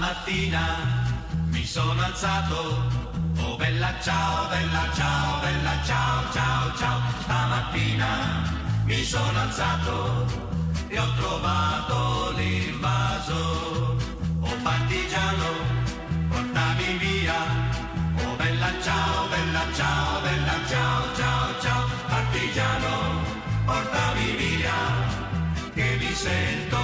Stamattina mi sono alzato, oh bella ciao, bella ciao, bella ciao, ciao, ciao. Stamattina mi sono alzato e ho trovato l'invaso. Oh partigiano, portami via, oh bella ciao, bella ciao, bella ciao, ciao, ciao. Partigiano, portami via, che mi sento